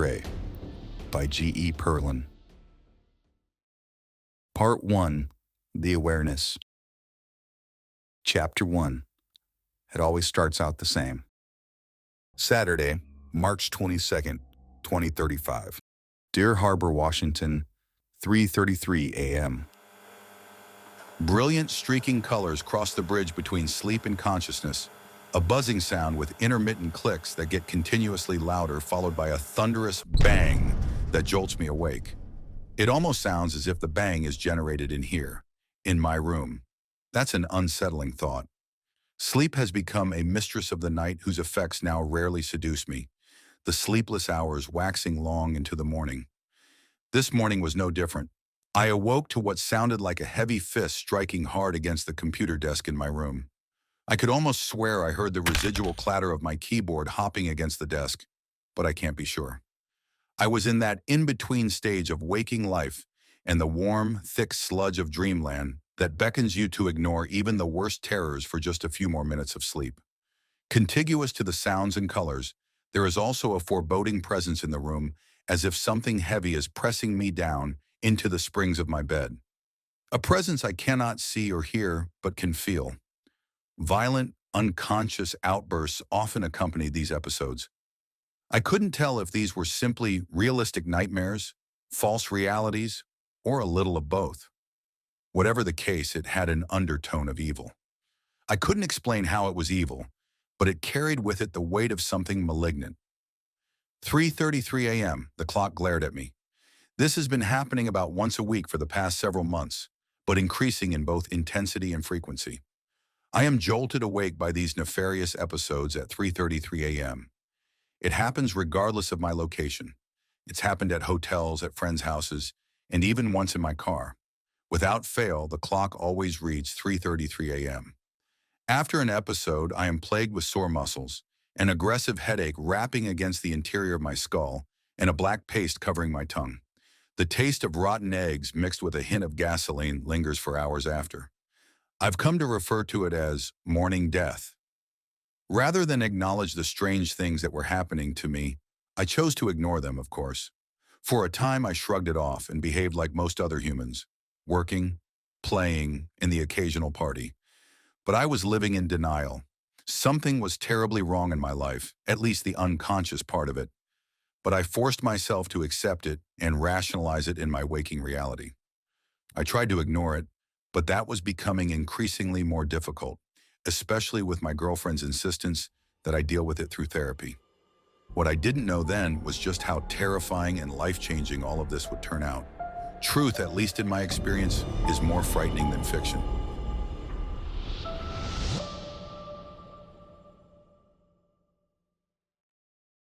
Gray by G.E. Perlin. Part 1. The Awareness. Chapter 1. It always starts out the same. Saturday, March 22nd, 2035. Deer Harbor, Washington, 3:33 a.m. Brilliant streaking colors cross the bridge between sleep and consciousness, a buzzing sound with intermittent clicks that get continuously louder, followed by a thunderous bang that jolts me awake. It almost sounds as if the bang is generated in here, in my room. That's an unsettling thought. Sleep has become a mistress of the night whose effects now rarely seduce me, the sleepless hours waxing long into the morning. This morning was no different. I awoke to what sounded like a heavy fist striking hard against the computer desk in my room. I could almost swear I heard the residual clatter of my keyboard hopping against the desk, but I can't be sure. I was in that in-between stage of waking life and the warm, thick sludge of dreamland that beckons you to ignore even the worst terrors for just a few more minutes of sleep. Contiguous to the sounds and colors, there is also a foreboding presence in the room, as if something heavy is pressing me down into the springs of my bed. A presence I cannot see or hear, but can feel. Violent, unconscious outbursts often accompany these episodes. I couldn't tell if these were simply realistic nightmares, false realities, or a little of both. Whatever the case, it had an undertone of evil. I couldn't explain how it was evil, but it carried with it the weight of something malignant. 3:33 a.m., the clock glared at me. This has been happening about once a week for the past several months, but increasing in both intensity and frequency. I am jolted awake by these nefarious episodes at 3:33 a.m. It happens regardless of my location. It's happened at hotels, at friends' houses, and even once in my car. Without fail, the clock always reads 3:33 a.m. After an episode, I am plagued with sore muscles, an aggressive headache wrapping against the interior of my skull, and a black paste covering my tongue. The taste of rotten eggs mixed with a hint of gasoline lingers for hours after. I've come to refer to it as morning death. Rather than acknowledge the strange things that were happening to me, I chose to ignore them, of course. For a time, I shrugged it off and behaved like most other humans, working, playing, and the occasional party. But I was living in denial. Something was terribly wrong in my life, at least the unconscious part of it. But I forced myself to accept it and rationalize it in my waking reality. I tried to ignore it, but that was becoming increasingly more difficult, especially with my girlfriend's insistence that I deal with it through therapy. What I didn't know then was just how terrifying and life-changing all of this would turn out. Truth, at least in my experience, is more frightening than fiction.